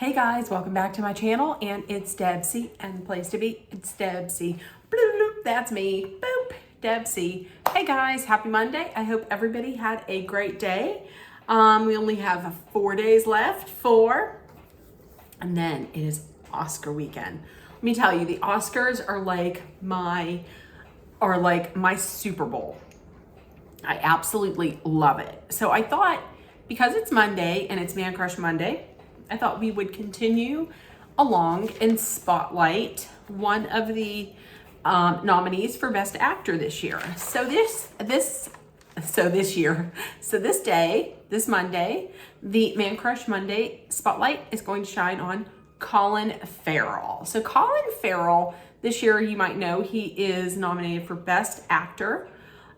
Hey guys, welcome back to my channel, and it's Debsy, and the place to be, it's Debsy. Bloop, bloop, that's me, boop, Debsy. Hey guys, happy Monday. I hope everybody had a great day. We only have 4 days left, and then it is Oscar weekend. Let me tell you, the Oscars are like my Super Bowl. I absolutely love it. So I thought, because it's Monday and it's Man Crush Monday, I thought we would continue along and spotlight one of the nominees for Best Actor this year. This Monday, the Man Crush Monday spotlight is going to shine on Colin Farrell. So Colin Farrell, this year, you might know, he is nominated for Best Actor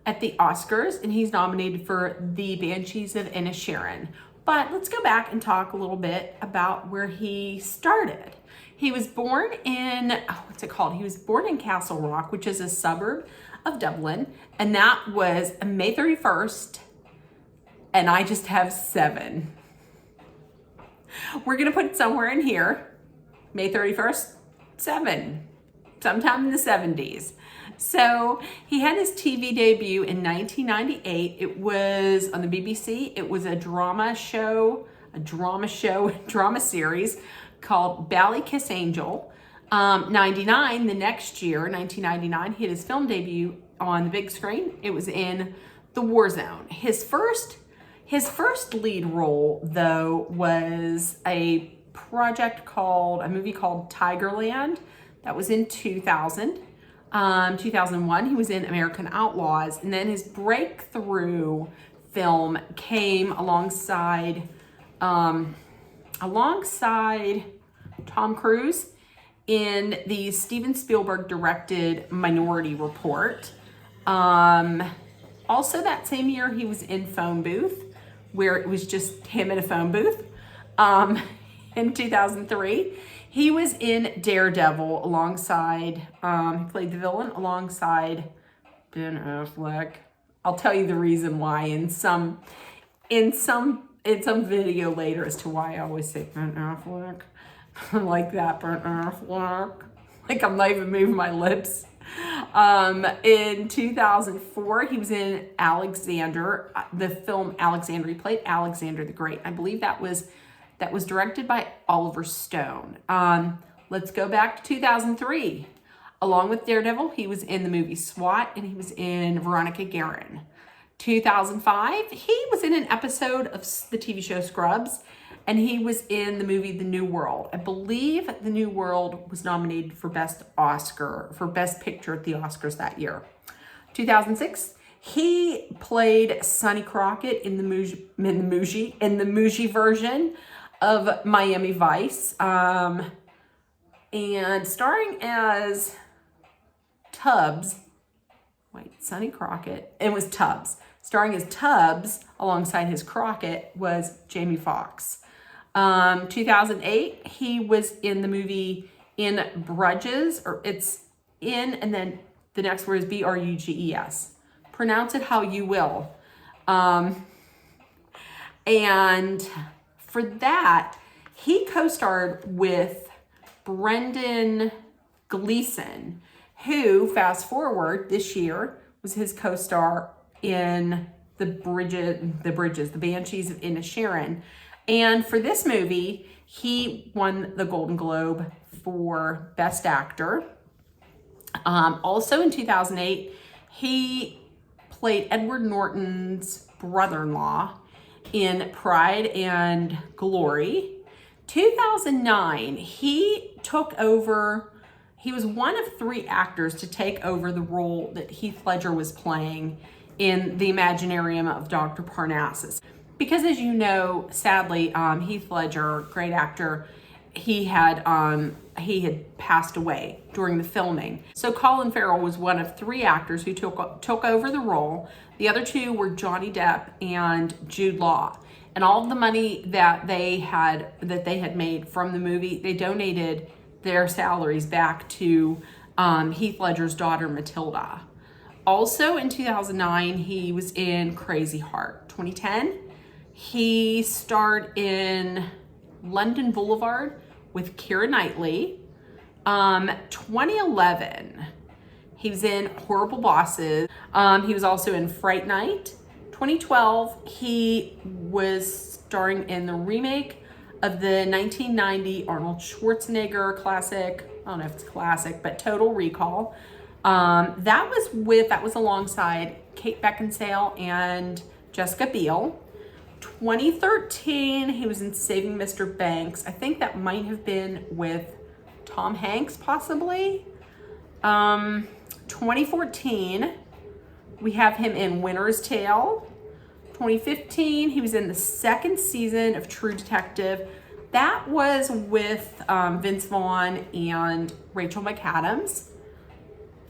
at the Oscars, and he's nominated for The Banshees of Inisherin. But let's go back and talk a little bit about where he started. He was born in, He was born in Castle Rock, which is a suburb of Dublin, and that was May 31st, and I just have 7. We're gonna put it somewhere in here. May 31st, 7, sometime in the 70s. So he had his TV debut in 1998. It was on the BBC. It was a drama series called Ballykiss Angel. 99, the next year, 1999, he had his film debut on the big screen. It was in The War Zone. His first lead role, though, was a movie called Tigerland. That was in 2000. 2001, he was in American Outlaws, and then his breakthrough film came alongside Tom Cruise in the Steven Spielberg directed Minority Report. Also that same year, he was in Phone Booth, where it was just him in a phone booth. In 2003, he was in Daredevil alongside, he played the villain alongside Ben Affleck. I'll tell you the reason why in some video later as to why I always say Ben Affleck. Like that, Ben Affleck. Like I'm not even moving my lips. In 2004, he was in Alexander, the film Alexander. He played Alexander the Great. I believe that was directed by Oliver Stone. Let's go back to 2003. Along with Daredevil, he was in the movie SWAT, and he was in Veronica Guerin. 2005, he was in an episode of the TV show Scrubs, and he was in the movie The New World. I believe The New World was nominated for Best Picture at the Oscars that year. 2006, he played Sonny Crockett in the Muji version of Miami Vice, and starring as Tubbs. Sonny Crockett. It was Tubbs. Starring as Tubbs alongside his Crockett was Jamie Foxx. 2008, he was in the movie In Bruges, and then the next word is Bruges. Pronounce it how you will. And for that, he co-starred with Brendan Gleeson, who, fast forward, this year was his co-star in The Banshees of Inisherin. And for this movie, he won the Golden Globe for Best Actor. Also in 2008, he played Edward Norton's brother-in-law in Pride and Glory. 2009, he was one of 3 actors to take over the role that Heath Ledger was playing in The Imaginarium of Dr. Parnassus. Because as you know, sadly, Heath Ledger, great actor, he had passed away during the filming. So Colin Farrell was one of 3 actors who took over the role. The other 2 were Johnny Depp and Jude Law. And all of the money that they had made from the movie, they donated their salaries back to Heath Ledger's daughter, Matilda. Also in 2009, he was in Crazy Heart. 2010, he starred in London Boulevard with Keira Knightley. 2011, he was in Horrible Bosses. He was also in Fright Night. 2012, he was starring in the remake of the 1990 Arnold Schwarzenegger classic. I don't know if it's classic, but Total Recall. That was alongside Kate Beckinsale and Jessica Biel. 2013, he was in Saving Mr. Banks. I think that might have been with Tom Hanks, possibly. 2014, we have him in Winter's Tale. 2015, he was in the second season of True Detective. That was with Vince Vaughn and Rachel McAdams.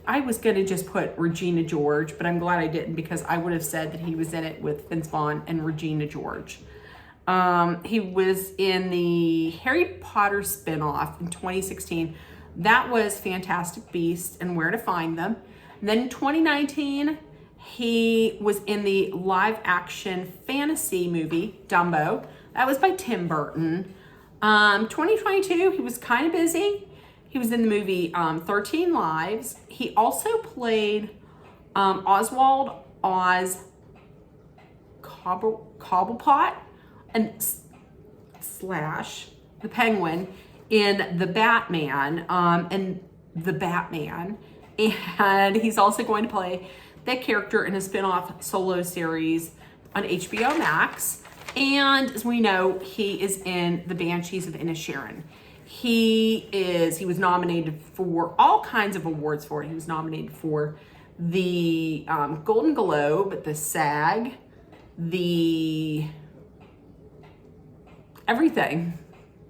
I was going to just put Regina George, but I'm glad I didn't, because I would have said that he was in it with Vince Vaughn and Regina George. He was in the Harry Potter spinoff in 2016. That was Fantastic Beasts and Where to Find Them. And then in 2019, he was in the live action fantasy movie Dumbo. That was by Tim Burton. 2022, he was kind of busy. He was in the movie 13 Lives. He also played Oswald Oz Cobblepot and Slash the Penguin in The Batman and he's also going to play that character in a spin-off solo series on HBO Max. And as we know, he is in The Banshees of Inisherin. He was nominated for all kinds of awards for it. He was nominated for the Golden Globe, the SAG, the everything.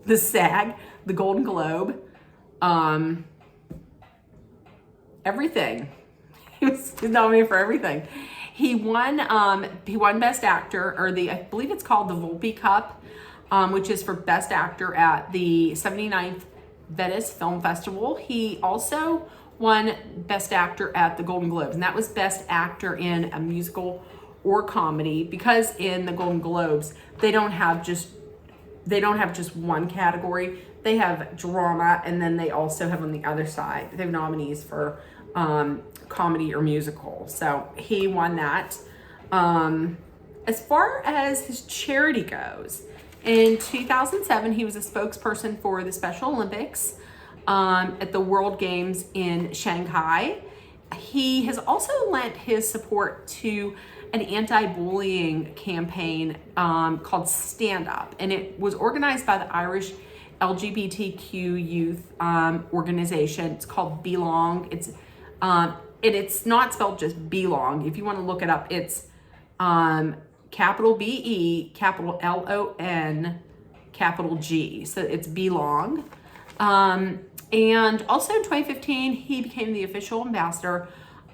The SAG, the Golden Globe, everything. He was nominated for everything. He won Best Actor, or I believe it's called the Volpe Cup, which is for Best Actor at the 79th Venice Film Festival. He also won Best Actor at the Golden Globes, and that was Best Actor in a musical or comedy, because in the Golden Globes, they don't have just one category. They have drama, and then they also have on the other side, they have nominees for comedy or musical. So he won that. As far as his charity goes, in 2007, he was a spokesperson for the Special Olympics at the World Games in Shanghai. He has also lent his support to an anti-bullying campaign called Stand Up, and it was organized by the Irish LGBTQ youth organization. It's called Belong. It's not spelled just Belong. If you want to look it up, it's capital BE, capital LON, capital G. So it's Belong. And also in 2015, he became the official ambassador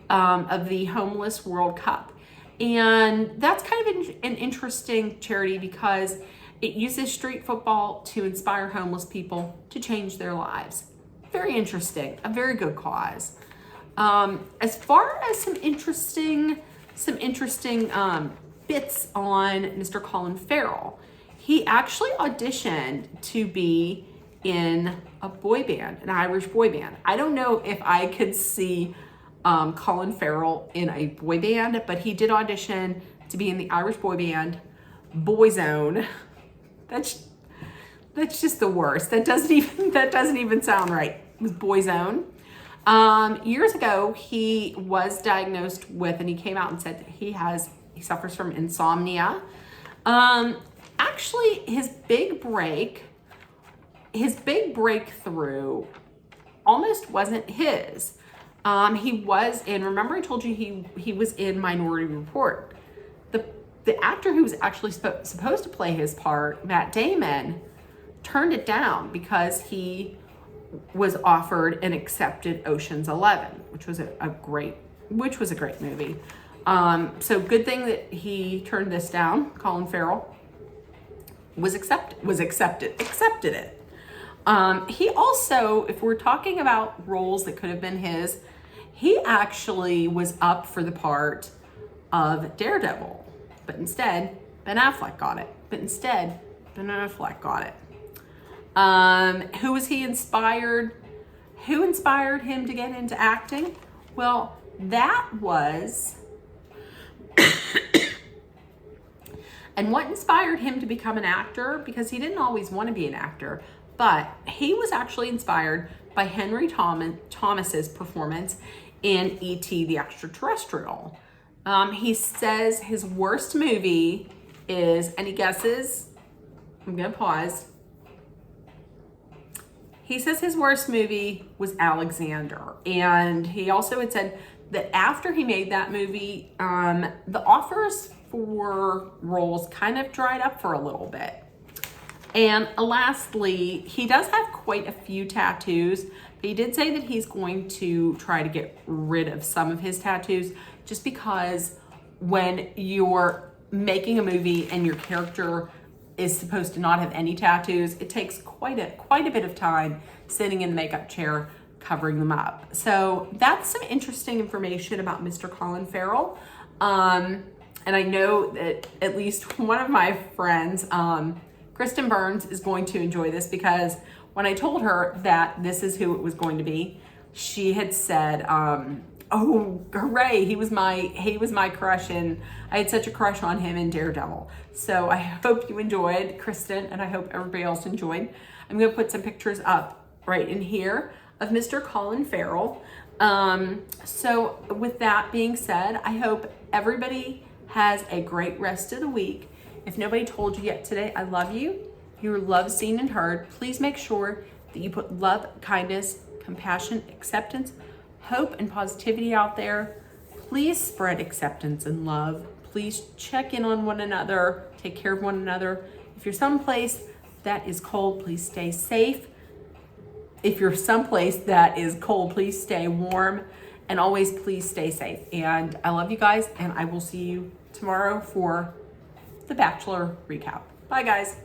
of the Homeless World Cup. And that's kind of an interesting charity, because it uses street football to inspire homeless people to change their lives. Very interesting, a very good cause. As far as some interesting bits on Mr. Colin Farrell, he actually auditioned to be in a boy band, an Irish boy band. I don't know if I could see Colin Farrell in a boy band, but he did audition to be in the Irish boy band Boyzone. That's just the worst. That doesn't even sound right. It was Boyzone. Years ago, he was diagnosed with, and he came out and said that he suffers from insomnia. Actually, his big breakthrough almost wasn't his. He was in, remember I told you he was in Minority Report. The actor who was actually supposed to play his part, Matt Damon, turned it down because he was offered and accepted Ocean's 11, which was a great movie. So good thing that he turned this down. Colin Farrell accepted it. He also, if we're talking about roles that could have been his, he actually was up for the part of Daredevil, but instead Ben Affleck got it. Who was he inspired? Who inspired him to get into acting? Well, that was, and what inspired him to become an actor, because he didn't always want to be an actor, but he was actually inspired by Henry Thomas's performance in E.T. the Extraterrestrial. He says his worst movie is, and he guesses, I'm going to pause. He says his worst movie was Alexander. And he also had said that after he made that movie, the offers for roles kind of dried up for a little bit. And lastly, he does have quite a few tattoos, but he did say that he's going to try to get rid of some of his tattoos, just because when you're making a movie and your character is supposed to not have any tattoos, it takes quite a bit of time sitting in the makeup chair covering them up. So that's some interesting information about Mr. Colin Farrell. And I know that at least one of my friends, Kristen Burns, is going to enjoy this, because when I told her that this is who it was going to be, she had said, oh, hooray, he was my crush, and I had such a crush on him in Daredevil. So I hope you enjoyed, Kristen, and I hope everybody else enjoyed. I'm going to put some pictures up right in here of Mr. Colin Farrell. So with that being said, I hope everybody has a great rest of the week. If nobody told you yet today, I love you. You're loved, seen, and heard. Please make sure that you put love, kindness, compassion, acceptance, hope, and positivity out there. Please spread acceptance and love. Please check in on one another. Take care of one another. If you're someplace that is cold, please stay safe. If you're someplace that is cold, please stay warm. And always please stay safe. And I love you guys, and I will see you tomorrow for the Bachelor recap. Bye, guys.